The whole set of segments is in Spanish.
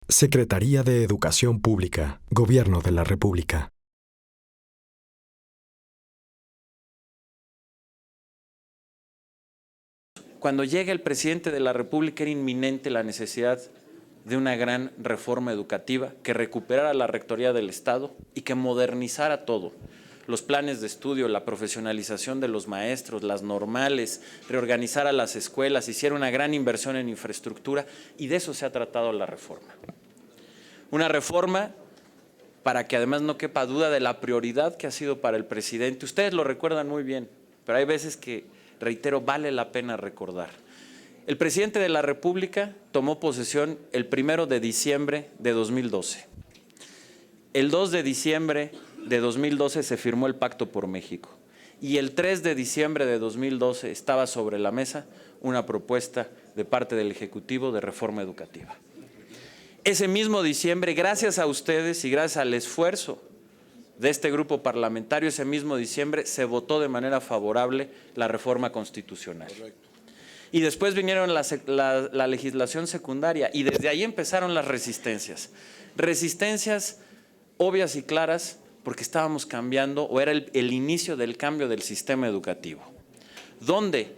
Secretaría de Educación Pública, Gobierno de la República. Cuando llega el presidente de la República era inminente la necesidad de una gran reforma educativa que recuperara la rectoría del Estado y que modernizara todo. Los planes de estudio, la profesionalización de los maestros, las normales, reorganizara las escuelas, hiciera una gran inversión en infraestructura y de eso se ha tratado la reforma. Una reforma para que además no quepa duda de la prioridad que ha sido para el presidente. Ustedes lo recuerdan muy bien, pero hay veces que, reitero, vale la pena recordar. El presidente de la República tomó posesión el 1 de diciembre de 2012. El 2 de diciembre de 2012 se firmó el Pacto por México y el 3 de diciembre de 2012 estaba sobre la mesa una propuesta de parte del Ejecutivo de reforma educativa. Ese mismo diciembre, gracias a ustedes y gracias al esfuerzo de este grupo parlamentario, ese mismo diciembre se votó de manera favorable la reforma constitucional. Correcto. Y después vinieron la legislación secundaria y desde ahí empezaron las resistencias. Resistencias obvias y claras porque estábamos cambiando o era el inicio del cambio del sistema educativo. ¿Dónde?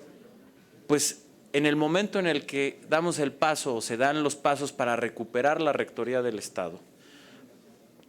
Pues en el momento en el que damos el paso o se dan los pasos para recuperar la rectoría del Estado,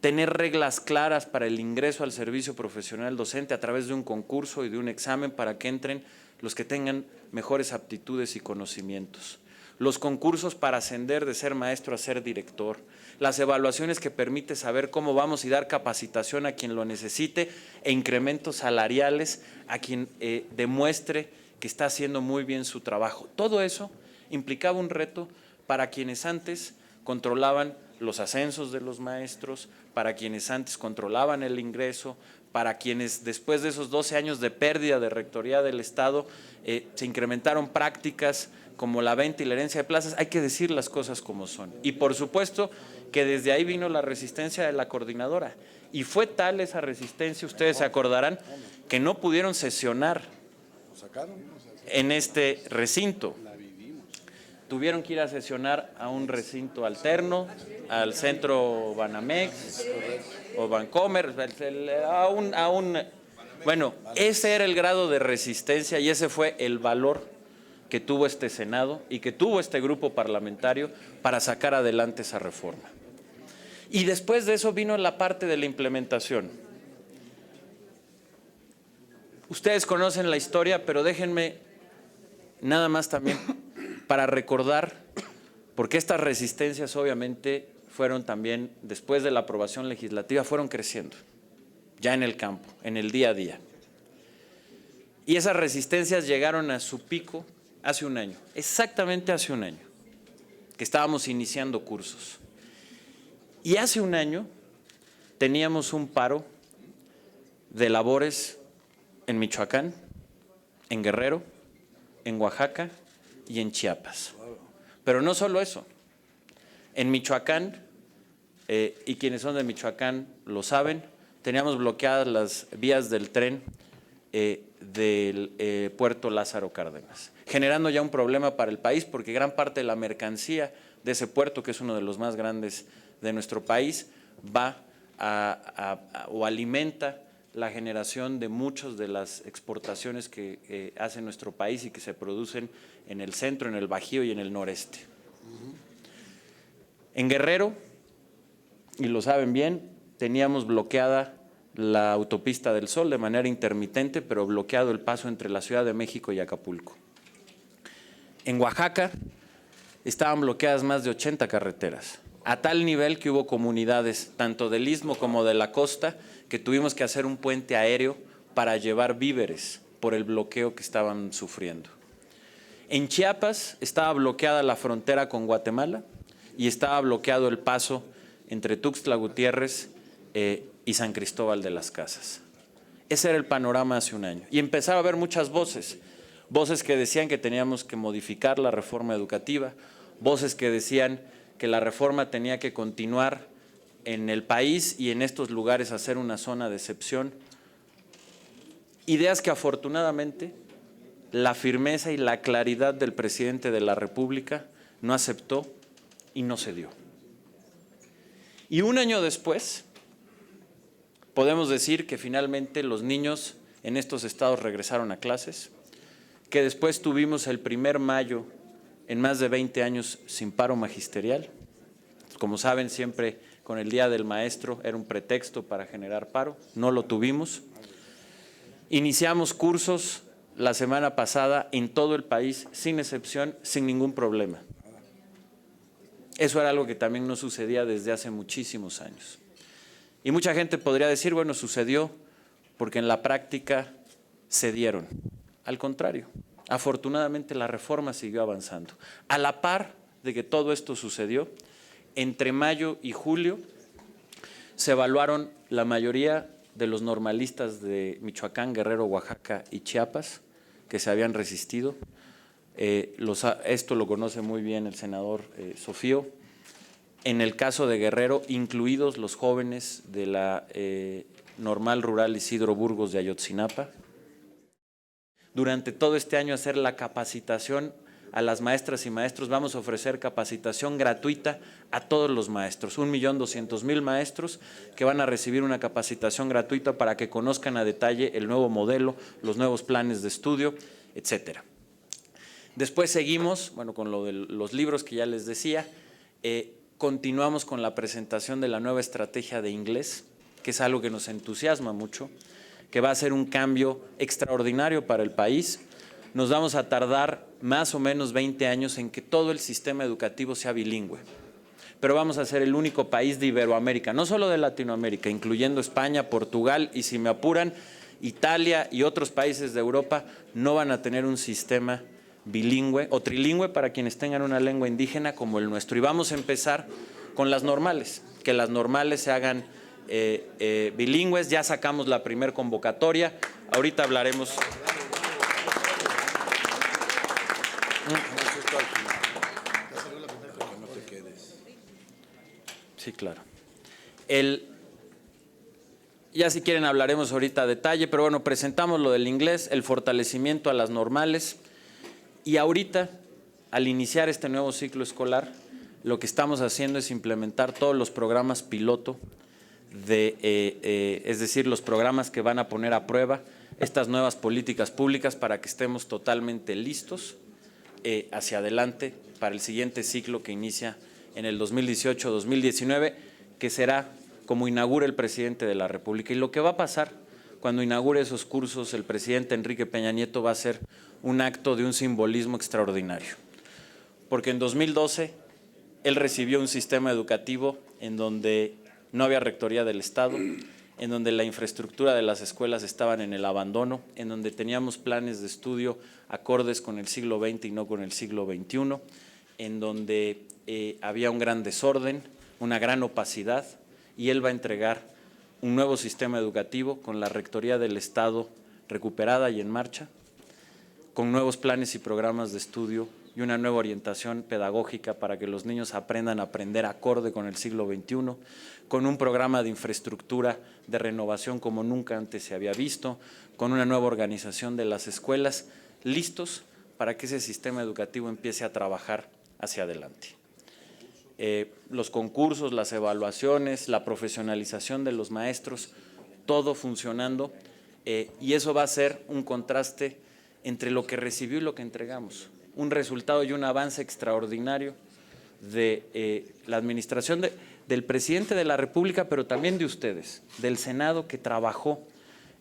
tener reglas claras para el ingreso al servicio profesional docente a través de un concurso y de un examen para que entren los que tengan mejores aptitudes y conocimientos. Los concursos para ascender de ser maestro a ser director, las evaluaciones que permite saber cómo vamos y dar capacitación a quien lo necesite e incrementos salariales a quien demuestre que está haciendo muy bien su trabajo. Todo eso implicaba un reto para quienes antes controlaban los ascensos de los maestros, para quienes antes controlaban el ingreso, para quienes después de esos 12 años de pérdida de rectoría del Estado se incrementaron prácticas como la venta y la herencia de plazas. Hay que decir las cosas como son. Y por supuesto que desde ahí vino la resistencia de la coordinadora. Y fue tal esa resistencia, ustedes se acordarán, que no pudieron sesionar en este recinto. Tuvieron que ir a sesionar a un recinto alterno, al centro Banamex o Bancomer, bueno, ese era el grado de resistencia y ese fue el valor que tuvo este Senado y que tuvo este grupo parlamentario para sacar adelante esa reforma. Y después de eso vino la parte de la implementación. Ustedes conocen la historia, pero déjenme nada más también para recordar, porque estas resistencias obviamente fueron también, después de la aprobación legislativa, fueron creciendo, ya en el campo, en el día a día. Y esas resistencias llegaron a su pico hace un año, exactamente hace un año, que estábamos iniciando cursos. Y hace un año teníamos un paro de labores en Michoacán, en Guerrero, en Oaxaca y en Chiapas. Pero no solo eso. En Michoacán, y quienes son de Michoacán lo saben, teníamos bloqueadas las vías del tren del puerto Lázaro Cárdenas, generando ya un problema para el país porque gran parte de la mercancía de ese puerto, que es uno de los más grandes de nuestro país, va o alimenta la generación de muchas de las exportaciones que hace nuestro país y que se producen en el centro, en el Bajío y en el noreste. En Guerrero, y lo saben bien, teníamos bloqueada la autopista del Sol de manera intermitente, pero bloqueado el paso entre la Ciudad de México y Acapulco. En Oaxaca estaban bloqueadas más de 80 carreteras, a tal nivel que hubo comunidades, tanto del Istmo como de la costa, que tuvimos que hacer un puente aéreo para llevar víveres por el bloqueo que estaban sufriendo. En Chiapas estaba bloqueada la frontera con Guatemala y estaba bloqueado el paso entre Tuxtla Gutiérrez y San Cristóbal de las Casas. Ese era el panorama hace un año. Y empezaba a haber muchas voces que decían que teníamos que modificar la reforma educativa, voces que decían que la reforma tenía que continuar en el país y en estos lugares hacer una zona de excepción. Ideas que afortunadamente la firmeza y la claridad del presidente de la República no aceptó y no cedió. Y un año después, podemos decir que finalmente los niños en estos estados regresaron a clases, que después tuvimos el primer mayo en más de 20 años sin paro magisterial. Como saben, siempre con el Día del Maestro era un pretexto para generar paro, no lo tuvimos. Iniciamos cursos la semana pasada en todo el país, sin excepción, sin ningún problema. Eso era algo que también no sucedía desde hace muchísimos años. Y mucha gente podría decir, bueno, sucedió porque en la práctica se dieron. Al contrario, afortunadamente la reforma siguió avanzando. A la par de que todo esto sucedió, entre mayo y julio se evaluaron la mayoría de los normalistas de Michoacán, Guerrero, Oaxaca y Chiapas que se habían resistido. Esto lo conoce muy bien el senador Sofío. En el caso de Guerrero, incluidos los jóvenes de la Normal Rural Isidro Burgos de Ayotzinapa. Durante todo este año hacer la capacitación a las maestras y maestros. Vamos a ofrecer capacitación gratuita a todos los maestros, 1.200.000 maestros que van a recibir una capacitación gratuita para que conozcan a detalle el nuevo modelo, los nuevos planes de estudio, etcétera. Después seguimos, bueno, con lo de los libros que ya les decía, continuamos con la presentación de la nueva estrategia de inglés, que es algo que nos entusiasma mucho, que va a ser un cambio extraordinario para el país. Nos vamos a tardar más o menos 20 años en que todo el sistema educativo sea bilingüe, pero vamos a ser el único país de Iberoamérica, no solo de Latinoamérica, incluyendo España, Portugal y, si me apuran, Italia y otros países de Europa no van a tener un sistema bilingüe o trilingüe para quienes tengan una lengua indígena como el nuestro. Y vamos a empezar con las normales, que las normales se hagan bilingües. Ya sacamos la primer convocatoria, ahorita hablaremos. Sí, claro. Ya si quieren hablaremos ahorita a detalle, pero bueno, presentamos lo del inglés, el fortalecimiento a las normales. Y ahorita, al iniciar este nuevo ciclo escolar, lo que estamos haciendo es implementar todos los programas piloto, es decir, los programas que van a poner a prueba estas nuevas políticas públicas para que estemos totalmente listos hacia adelante para el siguiente ciclo que inicia en el 2018-2019, que será como inaugura el presidente de la República. Y lo que va a pasar cuando inaugure esos cursos el presidente Enrique Peña Nieto va a ser un acto de un simbolismo extraordinario. Porque en 2012 él recibió un sistema educativo en donde no había rectoría del Estado, en donde la infraestructura de las escuelas estaban en el abandono, en donde teníamos planes de estudio acordes con el siglo XX y no con el siglo XXI, en donde había un gran desorden, una gran opacidad, y él va a entregar un nuevo sistema educativo con la rectoría del Estado recuperada y en marcha, con nuevos planes y programas de estudio y una nueva orientación pedagógica para que los niños aprendan a aprender acorde con el siglo XXI, con un programa de infraestructura de renovación como nunca antes se había visto, con una nueva organización de las escuelas, listos para que ese sistema educativo empiece a trabajar hacia adelante. Los concursos, las evaluaciones, la profesionalización de los maestros, todo funcionando, y eso va a ser un contraste entre lo que recibió y lo que entregamos. Un resultado y un avance extraordinario de la administración del presidente de la República, pero también de ustedes, del Senado, que trabajó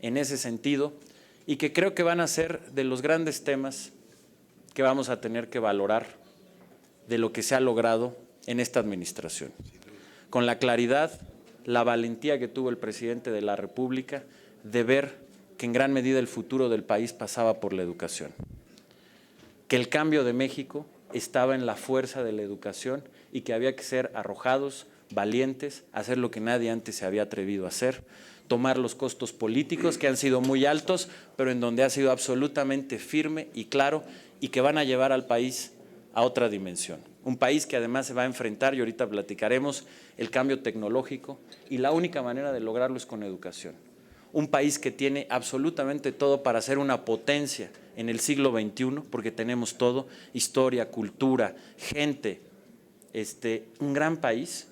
en ese sentido y que creo que van a ser de los grandes temas que vamos a tener que valorar de lo que se ha logrado en esta administración. Con la claridad, la valentía que tuvo el presidente de la República de ver que en gran medida el futuro del país pasaba por la educación, que el cambio de México estaba en la fuerza de la educación y que había que ser arrojados, valientes, hacer lo que nadie antes se había atrevido a hacer, tomar los costos políticos que han sido muy altos, pero en donde ha sido absolutamente firme y claro y que van a llevar al país a otra dimensión. Un país que además se va a enfrentar, y ahorita platicaremos, el cambio tecnológico, y la única manera de lograrlo es con educación. Un país que tiene absolutamente todo para ser una potencia en el siglo XXI, porque tenemos todo, historia, cultura, gente, un gran país,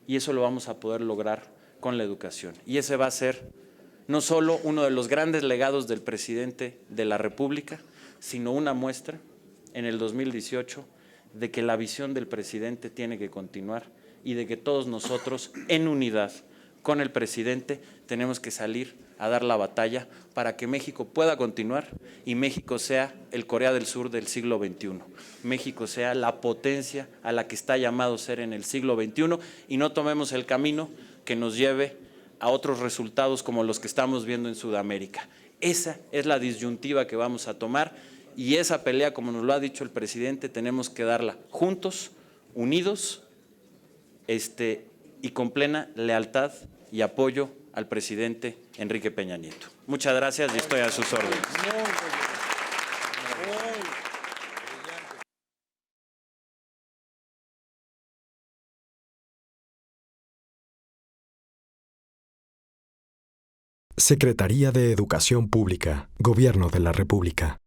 y eso lo vamos a poder lograr con la educación. Y ese va a ser no solo uno de los grandes legados del presidente de la República, sino una muestra en el 2018 de que la visión del presidente tiene que continuar y de que todos nosotros, en unidad con el presidente, tenemos que salir a dar la batalla para que México pueda continuar y México sea el Corea del Sur del siglo XXI. México sea la potencia a la que está llamado ser en el siglo XXI y no tomemos el camino que nos lleve a otros resultados como los que estamos viendo en Sudamérica. Esa es la disyuntiva que vamos a tomar y esa pelea, como nos lo ha dicho el presidente, tenemos que darla juntos, unidos y con plena lealtad y apoyo al presidente Enrique Peña Nieto. Muchas gracias y estoy a sus órdenes. Secretaría de Educación Pública, Gobierno de la República.